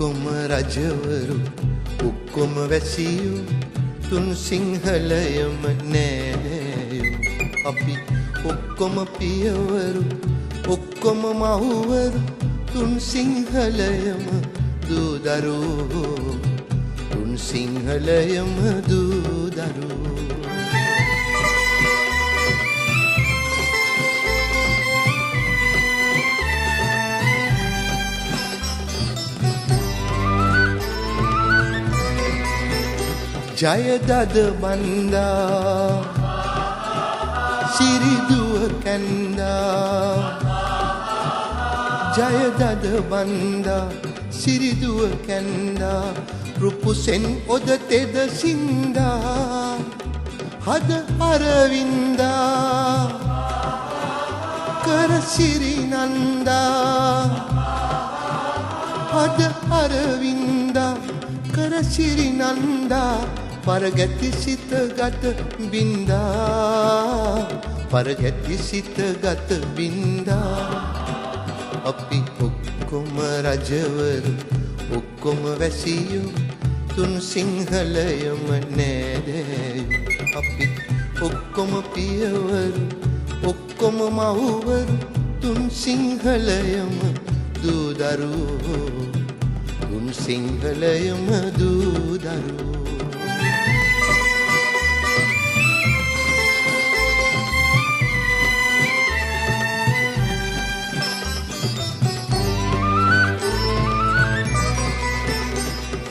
ඔක්කොම රජවරු ඔක්කොම වැසියෝ තුන් සිංහලයම නෑයෝ අපි ඔක්කොම පියවරු ඔක්කොම මහුවරු තුන් සිංහලයම දූදරුවෝ තුන් සිංහලයම දූදරුවෝ ජයදද බන්දා සිරිදුව කැන්දා ජයදද බන්දා සිරිදුව කැන්දා රුපුසෙන් ඔද තෙද සින්දා හද අරවින්දා කර සිරිනන්දා හද අරවින්දා කර සිරිනන්දා පරගැති සිත ගත බින්දා පරගැති සිත ගත බින්දා අපි ඔක්කොම රජවරු ඔක්කොම වැසියෝ තුන් සිංහලයම නෑදෑයෝ අපි ඔක්කොම පියවරු ඔක්කොම මහුවරු තුන් සිංහලයම දූදරුවෝ තුන් සිංහලයම දූදරුවෝ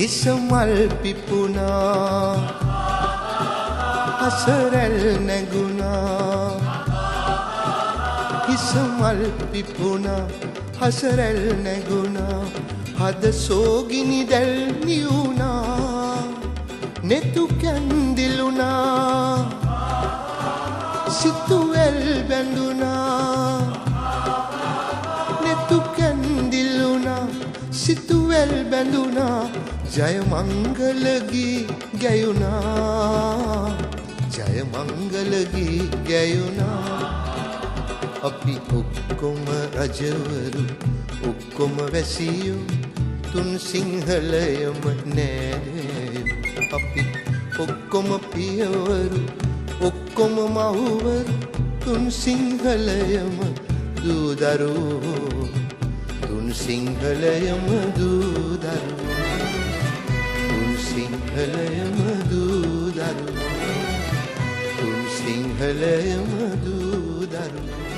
ඉසමල් පිපුණා අසරැල් නැගුණා ඉසමල් පිපුණා අසරැල් නැගුණා හද සෝගිනි දැල් නියුණා නෙතු කැන්දිලුණා සිතුවැල් බැඳුණා නෙතු කැන්දිලුණා සිතුවැල් බැඳුණා ජය මංගල ගී ගැයුණා ජය මංගල ගී ගැයුණා අපි ඔක්කොම රජවරු ඔක්කොම වැසියෝ තුන් සිංහලයම නෑදෑයෝ අපි ඔක්කොම පියවරු ඔක්කොම මහුවරු තුන් සිංහලයම දූදරුවෝ තුන් සිංහලයම දූදරුවෝ තුන් සිංහලයම දූදරුවෝ තුන් සිංහලයම දූදරුවෝ